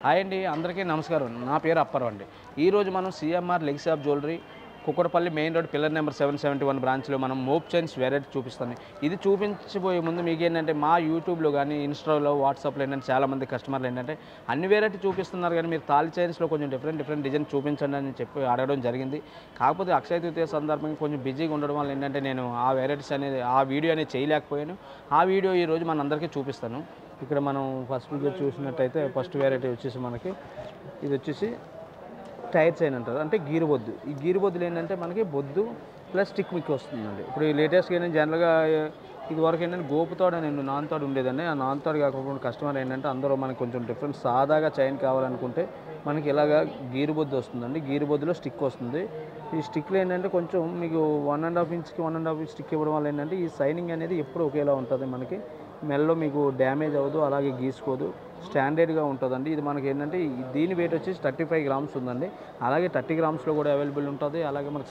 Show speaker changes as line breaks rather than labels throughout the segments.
Hi అండి, అందరికీ నమస్కారం. నా పేరు అప్పారావు అండి. ఈరోజు మనం CMR legs of jewellery Kukkadapalli main road pillar number 771 బ్రాంచ్లో మనం మోప్ చైన్స్ వెరైటీ చూపిస్తాను. ఇది చూపించబోయే ముందు మీకు ఏంటంటే మా యూట్యూబ్లో కానీ ఇన్స్టాలో వాట్సాప్లో ఏంటంటే చాలామంది కస్టమర్లు ఏంటంటే అన్ని వెరైటీ చూపిస్తున్నారు, కానీ మీరు తాళి చైన్స్లో కొంచెం డిఫరెంట్ డిజైన్ చూపించండి అని చెప్పి అడగడం జరిగింది. కాకపోతే అక్షయ తృతీయ సందర్భంగా కొంచెం బిజీగా ఉండడం వల్ల ఏంటంటే నేను ఆ వెరైటీస్ అనేది ఆ వీడియో అనేది చేయలేకపోయాను. ఆ వీడియో ఈరోజు మన అందరికీ చూపిస్తాను. ఇక్కడ మనం ఫస్ట్ వీడియో చూసినట్టయితే ఫస్ట్ వెరైటీ వచ్చేసి మనకి ఇది వచ్చేసి టైర్ చైన్ అంటారు, అంటే గీరు బొద్దు. ఈ గీరు బొద్దులు ఏంటంటే మనకి బొద్దు ప్లస్ స్టిక్ మిక్ వస్తుందండి. ఇప్పుడు ఈ లేటెస్ట్గా ఏంటంటే జనరల్గా ఇది వరకు ఏంటంటే గోపుతాడు నేను నాన్తాడు ఉండేదండి. ఆ నాన్తాడు కాకుండా కస్టమర్ ఏంటంటే అందరూ మనకి కొంచెం డిఫరెంట్ సాదాగా చైన్ కావాలనుకుంటే మనకి ఇలాగా గీరు బొద్దు వస్తుందండి. గీరు బొద్దులో స్టిక్ వస్తుంది. ఈ స్టిక్లో ఏంటంటే కొంచెం మీకు 1.5 ఇంచ్కి 1.5 ఇంచ్ స్టిక్ ఇవ్వడం వల్ల ఏంటంటే ఈ సైనింగ్ అనేది ఎప్పుడు ఒకేలా ఉంటుంది. మనకి మెల్లో మీకు డ్యామేజ్ అవ్వదు, అలాగే గీసుకోదు, స్టాండర్డ్గా ఉంటుందండి. ఇది మనకి ఏంటంటే దీని వెయిట్ వచ్చేసి 35 గ్రామ్స్ ఉందండి. అలాగే 30 గ్రామ్స్లో కూడా అవైలబుల్ ఉంటుంది, అలాగే మనకి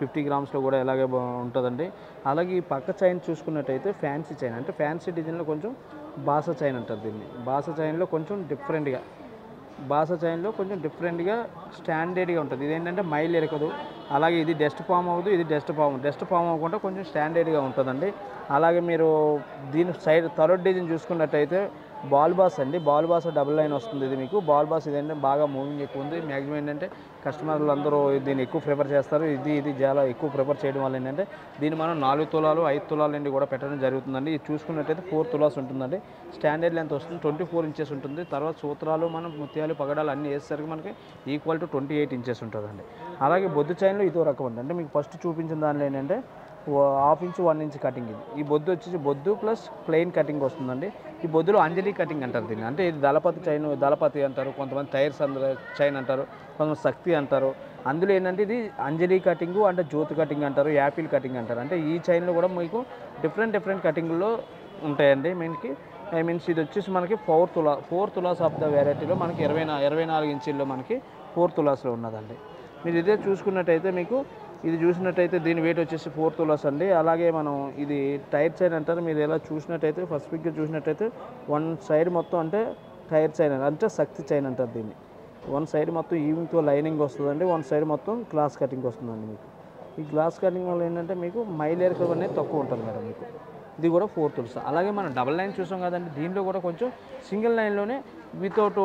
50 గ్రామ్స్లో కూడా ఇలాగే ఉంటుందండి. అలాగే ఈ పక్క చైన్ చూసుకున్నట్టయితే ఫ్యాన్సీ చైన్, అంటే ఫ్యాన్సీ డిజైన్లో కొంచెం బాసా చైన్ అంటారు దీన్ని. బాసా చైన్లో కొంచెం డిఫరెంట్గా స్టాండర్డ్గా ఉంటుంది. ఇదేంటంటే మైల్ ఎరకదు, అలాగే ఇది డస్ట్ ఫామ్ అవ్వదు, ఇది డస్ట్ ఫామ్ అవ్వకుండా కొంచెం స్టాండర్డ్గా ఉంటుందండి. అలాగే మీరు దీని సైడ్ థర్డ్ డిజైన్ చూసుకున్నట్టయితే బాల్ బాస్ అండి. బాల్ బాస్ డబుల్ లైన్ వస్తుంది. ఇది మీకు బాల్ బాస్ ఇదేంటంటే బాగా మూవింగ్ ఎక్కువ ఉంది. మ్యాక్సిమం ఏంటంటే కస్టమర్లు అందరూ దీన్ని ఎక్కువ ప్రిఫర్ చేస్తారు. ఇది చాలా ఎక్కువ ప్రిఫర్ చేయడం వల్ల ఏంటంటే దీన్ని మనం 4 తులాలు 5 తులాల నుండి కూడా పెట్టడం జరుగుతుందండి. ఇది చూసుకున్నట్టయితే 4 తులాస్ ఉంటుందండి. స్టాండర్డ్ లెంత్ వస్తుంది, 24 ఇంచెస్ ఉంటుంది. తర్వాత సూత్రాలు మనం ముత్యాలు పగడాలు అన్నీ వేసేసరికి మనకి ఈక్వల్ టు 28 ఇంచెస్ ఉంటుందండి. అలాగే బొద్దు చైన్లో ఇదో రకం ఉంది. అంటే మీకు ఫస్ట్ చూపించిన దానిలో ఏంటంటే 1/2 ఇంచ్ 1 ఇంచ్ కటింగ్. ఈ బొద్దు వచ్చేసి బొద్దు ప్లస్ ప్లెయిన్ కటింగ్ వస్తుందండి. ఈ బొద్దులో అంజలి కటింగ్ అంటారు దీన్ని. అంటే ఇది దళపతి అంటారు, కొంతమంది టైర్స్ చైన్ అంటారు, కొంతమంది శక్తి అంటారు. అందులో ఏంటంటే ఇది అంజలి కటింగు అంటే జ్యోతి కటింగ్ అంటారు, యాపిల్ కటింగ్ అంటారు. అంటే ఈ చైన్లో కూడా మీకు డిఫరెంట్ కటింగ్లో ఉంటాయండి. మీన్స్ ఇది వచ్చేసి మనకి 4 తులాస్ ఆఫ్ ద వెరైటీలో మనకి 24 ఇంచుల్లో మనకి 4 తులాస్లో ఉన్నదండి. మీరు ఇదే చూసుకున్నట్టయితే మీకు ఇది చూసినట్టయితే దీని వెయిట్ వచ్చేసి 4 తులాస్ అండి. అలాగే మనం ఇది టైర్ చైన్ అంటారు. మీరు ఎలా చూసినట్టయితే ఫస్ట్ పిక్ చూసినట్టయితే వన్ సైడ్ మొత్తం అంటే టైర్ చైన్ అంటే శక్తి చైన్ అంటారు దీన్ని. వన్ సైడ్ మొత్తం ఈవింగ్తో లైనింగ్ వస్తుందండి, వన్ సైడ్ మొత్తం గ్లాస్ కటింగ్ వస్తుందండి. మీకు ఈ గ్లాస్ కటింగ్ వల్ల ఏంటంటే మీకు మైలేర్ అనేది తక్కువ ఉంటుంది మేడం. మీకు ఇది కూడా 4 తులాస్. అలాగే మనం డబల్ లైన్ చూసాం కదండి, దీంట్లో కూడా కొంచెం సింగిల్ లైన్లోనే వితౌట్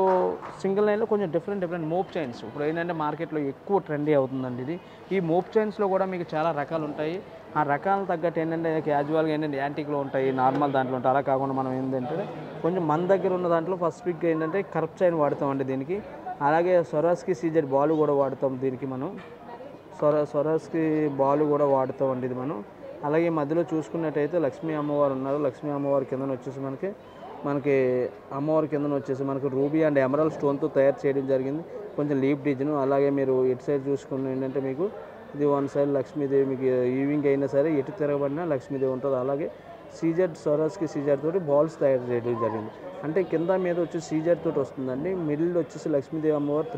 సింగిల్ లైన్లో కొంచెం డిఫరెంట్ మోప్ చైన్స్ ఇప్పుడు ఏంటంటే మార్కెట్లో ఎక్కువ ట్రెండీ అవుతుందండి ఇది. ఈ మోప్ చైన్స్లో కూడా మీకు చాలా రకాలు ఉంటాయి. ఆ రకాలకు తగ్గట్టు ఏంటంటే క్యాజువల్గా ఏంటంటే యాంటిక్లో ఉంటాయి, నార్మల్ దాంట్లో ఉంటాయి. అలా కాకుండా మనం ఏంటంటే కొంచెం మన దగ్గర ఉన్న దాంట్లో ఫస్ట్ పిక్ ఏంటంటే కర్వ్ చైన్ వాడతామండి దీనికి. అలాగే స్వరాజ్కి సీజెడ్ బాల్ కూడా వాడతాం దీనికి. మనం స్వరాజ్కి బాల్ కూడా వాడతామండి ఇది మనం. అలాగే మధ్యలో చూసుకున్నట్టయితే లక్ష్మీ అమ్మవారు ఉన్నారు. లక్ష్మీ అమ్మవారి కిందన వచ్చేసి మనకి అమ్మవారి కిందన వచ్చేసి మనకి రూబీ అండ్ ఎమరాల్డ్ స్టోన్తో తయారు చేయడం జరిగింది. కొంచెం లీప్ డిజైన్. అలాగే మీరు ఇటు సైడ్ చూసుకున్న ఏంటంటే మీకు ఇది వన్ సైడ్ లక్ష్మీదేవి, మీకు ఈవింగ్ అయినా సరే ఎటు తిరగబడినా లక్ష్మీదేవి ఉంటుంది. అలాగే సీజెడ్ స్వరాజ్కి సీజెడ్ తోటి బాల్స్ తయారు చేయడం జరిగింది. అంటే కింద మీద వచ్చి సీజెడ్ తోటి వస్తుందండి. మిడిల్ వచ్చేసి లక్ష్మీదేవి అమ్మవారు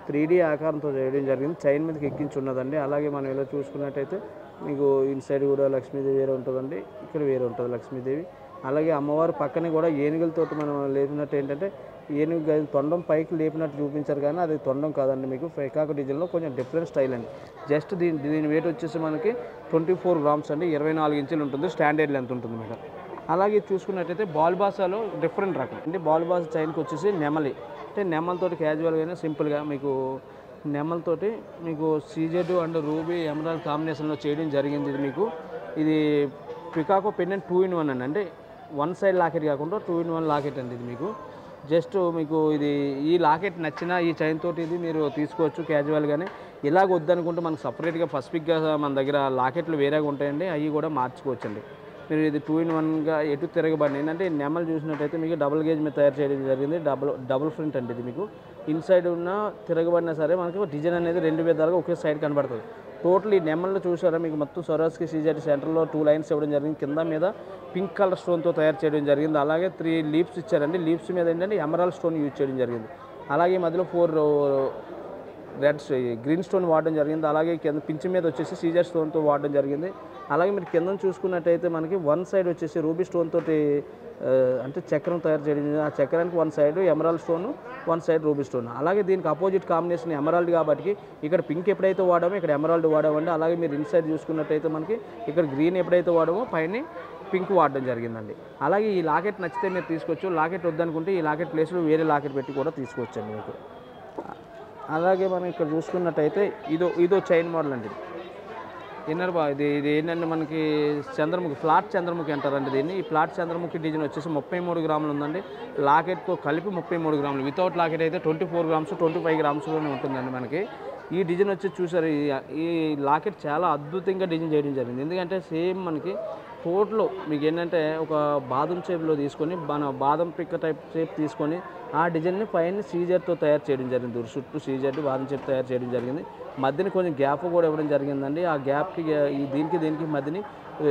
3D ఆకారంతో చేయడం జరిగింది. చైన్ మీదకి ఎక్కించి ఉన్నదండి. అలాగే మనం ఇలా చూసుకున్నట్టయితే మీకు ఇన్సైడ్ కూడా లక్ష్మీదేవి వేరే ఉంటుందండి, ఇక్కడ వేరే ఉంటుంది లక్ష్మీదేవి. అలాగే అమ్మవారు పక్కన కూడా ఏనుగులతోటి మనం లేపినట్టు ఏంటంటే ఏనుగు తొండం పైకి లేపినట్టు చూపించారు, కానీ అది తొండం కాదండి. మీకు పెకాక్ డిజైన్లో కొంచెం డిఫరెంట్ స్టైల్ అండి. జస్ట్ దీని వెయిట్ వచ్చేసి మనకి 24 గ్రామ్స్ అండి, 24 ఇంచులు ఉంటుంది, స్టాండర్డ్ లెంత్ ఉంటుంది మేడం. అలాగే చూసుకున్నట్టయితే బాల్ బాసాలో డిఫరెంట్ రకం అంటే బాల్ బాసా చైన్కి వచ్చేసి నెమలి, అంటే నెమలతోటి క్యాజువల్గా సింపుల్గా మీకు నెమలతోటి మీకు సీజెడ్ అండ్ రూబీ ఎమరాల్డ్ కాంబినేషన్లో చేయడం జరిగింది. ఇది పికాకో పెండెంట్ 2-in-1 అండి. అంటే వన్ సైడ్ లాకెట్ కాకుండా 2-in-1 లాకెట్ అండి ఇది. మీకు జస్ట్ మీకు ఈ లాకెట్ నచ్చినా ఈ చైన్ తోటి ఇది మీరు తీసుకోవచ్చు క్యాజువల్గానే. ఇలాగ వద్దనుకుంటే మనకు సపరేట్గా ఫస్ట్ పిక్గా మన దగ్గర లాకెట్లు వేరేగా ఉంటాయండి, అవి కూడా మార్చుకోవచ్చండి. మీరు ఇది 2-in-1గా ఎటు తిరగబడి ఏంటంటే నెమలు చూసినట్టయితే మీకు డబుల్ గేజ్ మీద తయారు చేయడం జరిగింది. డబుల్ ఫ్రంట్ అండి ఇది. మీకు ఇన్సైడ్ ఉన్న తిరగబడినా సరే మనకు డిజైన్ అనేది 2 విధాలుగా ఒకే సైడ్ కనబడుతుంది. టోటల్ ఈ నెమల్లో చూసారా మీకు మొత్తం స్వరాజ్కి సీజెడ్ సెంటర్లో 2 లైన్స్ ఇవ్వడం జరిగింది. కింద మీద పింక్ కలర్ స్టోన్తో తయారు చేయడం జరిగింది. అలాగే 3 లీవ్స్ ఇచ్చారండి. లీవ్స్ మీద ఏంటంటే ఎమరాల్డ్ స్టోన్ యూజ్ చేయడం జరిగింది. అలాగే మధ్యలో 4 గ్రీన్ స్టోన్ వాడడం జరిగింది. అలాగే కింద పించ్ మీద వచ్చేసి సీజర్ స్టోన్తో వాడడం జరిగింది. అలాగే మీరు కింద చూసుకున్నట్టయితే మనకి వన్ సైడ్ వచ్చేసి రూబీ స్టోన్ తోటి అంటే చక్రం తయారు చేయడం జరిగింది. ఆ చక్రానికి one side emerald stone, one side ruby stone. అలాగే దీనికి అపోజిట్ కాంబినేషన్ ఎమరాల్డ్ కాబట్టి ఇక్కడ పింక్ ఎప్పుడైతే వాడామో ఇక్కడ ఎమరాల్డ్ వాడామండి. అలాగే మీరు ఇన్సైడ్ చూసుకున్నట్టయితే మనకి ఇక్కడ గ్రీన్ ఎప్పుడైతే వాడామో పైన పింక్ వాడడం జరిగిందండి. అలాగే ఈ లాకెట్ నచ్చితే మీరు తీసుకోవచ్చు. లాకెట్ వద్దనుకుంటే ఈ లాకెట్ ప్లేస్లో వేరే లాకెట్ పెట్టి కూడా తీసుకోవచ్చండి మీకు. అలాగే మనం ఇక్కడ చూసుకున్నట్టయితే ఇదో చైన్ మోడల్ అండి. ఇన్నర్ ఇది ఏంటంటే మనకి చంద్రముఖి, ఫ్లాట్ చంద్రముఖి అంటారండి దీన్ని. ఈ ఫ్లాట్ చంద్రముఖి డిజైన్ వచ్చేసి 33 గ్రాములు ఉందండి. లాకెట్తో కలిపి 33 గ్రాములు, వితౌట్ లాకెట్ అయితే 24 గ్రామ్స్ 25 గ్రామ్స్లోనే ఉంటుందండి మనకి. ఈ డిజైన్ వచ్చి చూసారు, ఈ లాకెట్ చాలా అద్భుతంగా డిజైన్ చేయడం జరిగింది. ఎందుకంటే సేమ్ మనకి తోటలో మీకు ఏంటంటే ఒక బాదం షేప్లో తీసుకొని మన బాదం పిక్క టైప్ షేప్ తీసుకొని ఆ డిజైన్ని పైన సీజర్తో తయారు చేయడం జరిగింది. చుట్టూ సీజర్ బాదం షేప్ తయారు చేయడం జరిగింది. మధ్యని కొంచెం గ్యాప్ కూడా ఇవ్వడం జరిగిందండి. ఆ గ్యాప్కి దీనికి మధ్యని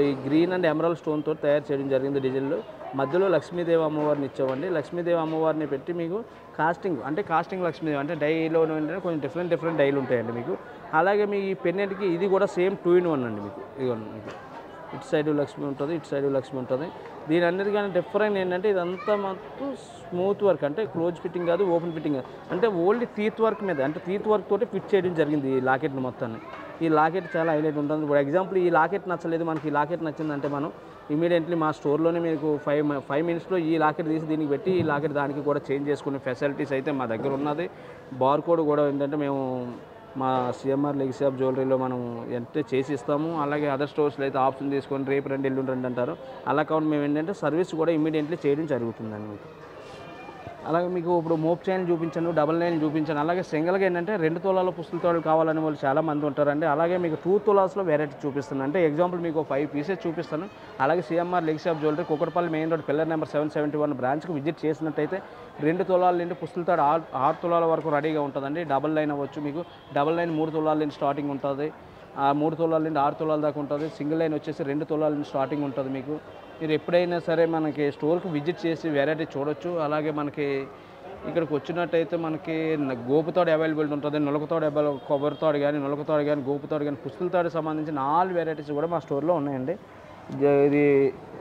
ఈ గ్రీన్ అండ్ ఎమరాల్డ్ స్టోన్తో తయారు చేయడం జరిగింది డిజైన్లో. మధ్యలో లక్ష్మీదేవి అమ్మవారిని ఇచ్చామండి. లక్ష్మీదేవి అమ్మవారిని పెట్టి మీకు కాస్టింగ్ లక్ష్మీదేవి అంటే డైలో ఏంటంటే కొంచెం డిఫరెంట్ డైలు ఉంటాయండి మీకు. అలాగే మీ ఈ పెన్నెంట్కి ఇది కూడా సేమ్ 2-in-1 అండి మీకు. ఇదిగోండి మీకు ఇటు సైడ్ లక్ష్మి ఉంటుంది, ఇటు సైడ్ లక్ష్మి ఉంటుంది. దీని అన్నిటికన్నా డిఫరెంట్ ఏంటంటే ఇదంతా మొత్తం స్మూత్ వర్క్, అంటే క్లోజ్ ఫిట్టింగ్ కాదు, ఓపెన్ ఫిట్టింగ్ కాదు, అంటే ఓన్లీ టీత్ వర్క్ మీద, అంటే టీత్ వర్క్ తోటి ఫిట్ చేయడం జరిగింది ఈ లాకెట్ని మొత్తాన్ని. ఈ లాకెట్ చాలా హైలైట్ ఉంటుంది. ఫర్ ఎగ్జాంపుల్ ఈ లాకెట్ నచ్చలేదు, మనకి ఈ లాకెట్ నచ్చిందంటే మనం ఇమీడియట్లీ మా స్టోర్లోనే మీకు 5 మినిట్స్లో ఈ లాకెట్ తీసి దీనికి పెట్టి ఈ లాకెట్ దానికి కూడా చేంజ్ చేసుకునే ఫెసిలిటీస్ అయితే మా దగ్గర ఉన్నది. బార్ కోడ్ కూడా ఏంటంటే మేము మా సిఎంఆర్ లెగసీ ఆఫ్ జ్యువెలరీలో మనం ఎంత చేసి ఇస్తాము. అలాగే అదర్ స్టోర్స్లో అయితే ఆప్షన్ తీసుకొని రేపు రండి ఎల్లుండి రండి అంటారు. అలా కాకుండా మేము ఏంటంటే సర్వీస్ కూడా ఇమీడియట్లీ చేయడం జరుగుతుందండి మీకు. అలాగే మీకు ఇప్పుడు మోప్ చైన్ చూపించాను, డబల్ లైన్ చూపించాను. అలాగే సింగిల్గా ఏంటంటే 2 తులాల పుస్తల తోడలు కావాలని వాళ్ళు చాలామంది ఉంటారండి. అలాగే మీకు 2 తులాస్లో వెరైటీ చూపిస్తాను. అంటే ఎగ్జాంపుల్ మీకు 5 పీసెస్ చూపిస్తాను. అలాగే CMR legacy of jewellery Kukatpally main road pillar number 771 బ్రాంచ్కి విజిట్ చేసినట్టయితే 2 తులాల నుండి పుస్తల తాడు 6 తులాల వరకు రెడీగా ఉంటుందండి. డబల్ లైన్ అవ్వచ్చు, మీకు డబల్ లైన్ 3 తులాల నుండి స్టార్టింగ్ ఉంటుంది. 3 తులాల నుండి 6 తులాల దాకా ఉంటుంది. సింగిల్ లైన్ వచ్చేసి 2 తులాల నుండి స్టార్టింగ్ ఉంటుంది మీకు. మీరు ఎప్పుడైనా సరే మనకి స్టోర్కి విజిట్ చేసి వెరైటీ చూడొచ్చు. అలాగే మనకి ఇక్కడికి వచ్చినట్టయితే మనకి గోపుతాడు అవైలబిలిటీ ఉంటుంది, నులకతాడు కొబ్బరితాడు కానీ, నులకతాడు కానీ, గోపుతాడు కానీ, పుస్తల తాడు సంబంధించిన 4 వెరైటీస్ కూడా మా స్టోర్లో ఉన్నాయండి. ఇది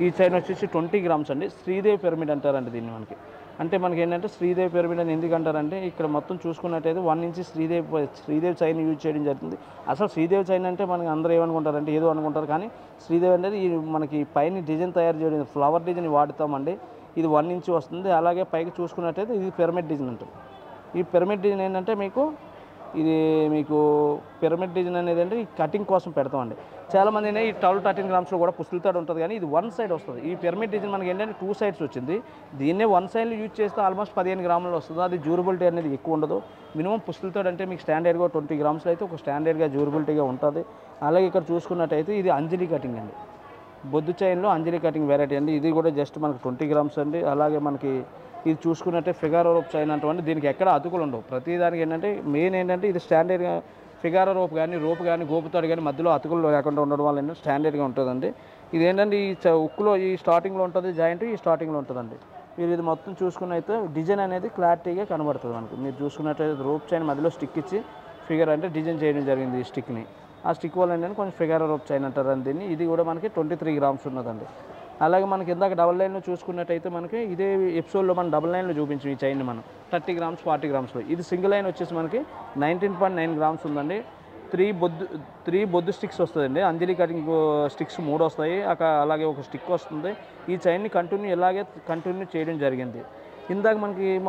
ఈ చైన్ వచ్చేసి 20 గ్రామ్స్ అండి. శ్రీదేవి పిరమిడ్ అంటారండి దీన్ని మనకి. అంటే మనకి ఏంటంటే శ్రీదేవి పిరమిడ్ అని ఎందుకు అంటారంటే ఇక్కడ మొత్తం చూసుకున్నట్టయితే 1 ఇంచ్ శ్రీదేవి చైన్ యూజ్ చేయడం జరుగుతుంది. అసలు శ్రీదేవి చైన్ అంటే మనకి అందరూ ఏమనుకుంటారంటే ఏదో అనుకుంటారు, కానీ శ్రీదేవి అనేది మనకి పైన డిజైన్ తయారు చేయడం ఫ్లవర్ డిజైన్ వాడుతామండి. ఇది 1 ఇంచ్ వస్తుంది. అలాగే పైకి చూసుకున్నట్టయితే ఇది పిరమిడ్ డిజైన్ ఉంటుంది. ఈ పిరమిడ్ డిజైన్ ఏంటంటే మీకు పిరమిడ్ డిజైన్ అనేది అంటే ఈ కటింగ్ కోసం పెడతామండి. చాలామంది ఈ 12-13 గ్రామ్స్లో కూడా పుస్తల తాడు ఉంటుంది, కానీ ఇది 1 సైడ్ వస్తుంది. ఈ పిరమిడ్ డిజైన్ మనకి ఏంటంటే 2 సైడ్స్ వచ్చింది. దీన్నే 1 సైడ్లో యూజ్ చేస్తే ఆల్మోస్ట్ 15 గ్రాములు వస్తుంది. అది డ్యూరబిలిటీ అనేది ఎక్కువ ఉండదు. మినిమం పుస్తల తాడు అంటే మీకు స్టాండర్డ్గా 20 గ్రామ్స్లో అయితే ఒక స్టాండర్డ్గా డ్యూరబిలిటీగా ఉంటుంది. అలాగే ఇక్కడ చూసుకున్నట్టయితే ఇది అంజలి కటింగ్ అండి. బొద్దు చైన్లో అంజలి కటింగ్ వెరైటీ అండి. ఇది కూడా జస్ట్ మనకు 20 గ్రామ్స్ అండి. అలాగే మనకి ఇది చూసుకున్నట్టే ఫిగారో రోప్ చైన్ అంటే దీనికి ఎక్కడ అతుకులు ఉండవు. ప్రతిదానికి ఏంటంటే మెయిన్ ఏంటంటే ఇది స్టాండర్డ్గా ఫిగారో రోప్ కానీ గోపుతాడు కానీ మధ్యలో అతుకులు లేకుండా ఉండడం వల్ల ఏంటంటే స్టాండర్డ్గా ఉంటుందండి. ఇది ఏంటంటే ఈ ఉక్కులో ఈ స్టార్టింగ్లో ఉంటుంది జాయింట్, ఈ స్టార్టింగ్లో ఉంటుందండి. మీరు ఇది మొత్తం చూసుకున్నైతే డిజైన్ అనేది క్లారిటీగా కనబడుతుంది మనకు. మీరు చూసుకున్నట్టయితే రోప్ చైన్ మధ్యలో స్టిక్ ఇచ్చి ఫిగర్ అంటే డిజైన్ చేయడం జరిగింది ఈ స్టిక్ని. ఆ స్టిక్ వల్ల ఏంటంటే కొంచెం ఫిగారో రోప్ చైన్ అంటారు దీన్ని. ఇది కూడా మనకి 23 గ్రామ్స్ ఉన్నదండి. అలాగే మనకి ఇందాక డబల్ లైన్లో చూసుకున్నట్టయితే మనకి ఇదే ఎపిసోడ్లో మనం డబల్ లైన్లో చూపించాం ఈ చైన్ మనం 30 గ్రామ్స్ 40 గ్రామ్స్లో. ఇది సింగిల్ లైన్ వచ్చేసి మనకి 19.9 గ్రామ్స్ ఉందండి. 3 బొద్దు స్టిక్స్ వస్తుందండి. అంజలి కటింగ్ స్టిక్స్ 3 వస్తాయి. అలాగే ఒక స్టిక్ వస్తుంది. ఈ చైన్ని కంటిన్యూ చేయడం జరిగింది. ఇందాక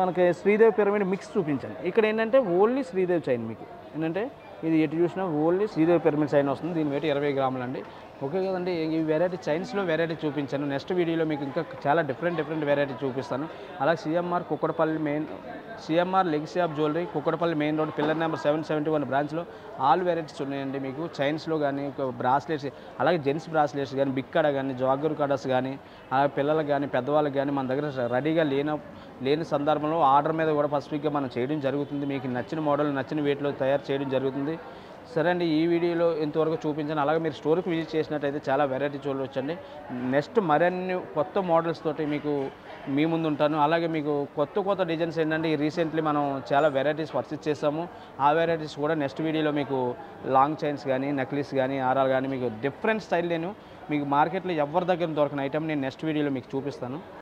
మనకి శ్రీదేవి పిరమిడ్ మిక్స్ చూపించాను. ఇక్కడ ఏంటంటే ఓన్లీ శ్రీదేవి చైన్ మీకు ఏంటంటే ఇది ఎటు చూసినా ఓన్లీ శ్రీదేవి పిరమిడ్ చైన్ వస్తుంది. దీని వెయిట్ 20 గ్రాములు అండి. ఓకే కదండి. ఈ వెరైటీ చైన్స్లో వెరైటీ చూపించాను. నెక్స్ట్ వీడియోలో మీకు ఇంకా చాలా డిఫరెంట్ వెరైటీ చూపిస్తాను. అలాగే CMR legacy of jewellery Kukatpally main road pillar number 771 బ్రాంచ్లో ఆల్ వెరైటీస్ ఉన్నాయండి మీకు. చైన్స్లో కానీ బ్రాస్లెట్స్, అలాగే జెంట్స్ బ్రాస్లెట్స్ కానీ, బిగ్ కడ కానీ, జాగర్ కడస్ కానీ, అలాగే పిల్లలకు కానీ పెద్దవాళ్ళకి కానీ మన దగ్గర రెడీగా లేని సందర్భంలో ఆర్డర్ మీద కూడా ఫస్ట్ వీక్గా మనం చేయడం జరుగుతుంది. మీకు నచ్చిన మోడల్ నచ్చిన వెయిట్లో తయారు చేయడం జరుగుతుంది. సరే అండి, ఈ వీడియోలో ఇంతవరకు చూపించాను. అలాగే మీరు స్టోర్కి విజిట్ చేసినట్టయితే చాలా వెరైటీ చూడవచ్చండి. నెక్స్ట్ మరిన్ని కొత్త మోడల్స్ తోటి మీకు మీ ముందు ఉంటాను. అలాగే మీకు కొత్త డిజైన్స్ ఏంటంటే రీసెంట్లీ మనం చాలా వెరైటీస్ పర్చేస్ చేసాము. ఆ వెరైటీస్ కూడా నెక్స్ట్ వీడియోలో మీకు లాంగ్ చైన్స్ కానీ, నెక్లెస్ కానీ, ఆరాలు కానీ మీకు డిఫరెంట్ స్టైల్ మీకు మార్కెట్లో ఎవరి దగ్గర దొరకని ఐటమ్ నేను నెక్స్ట్ వీడియోలో మీకు చూపిస్తాను.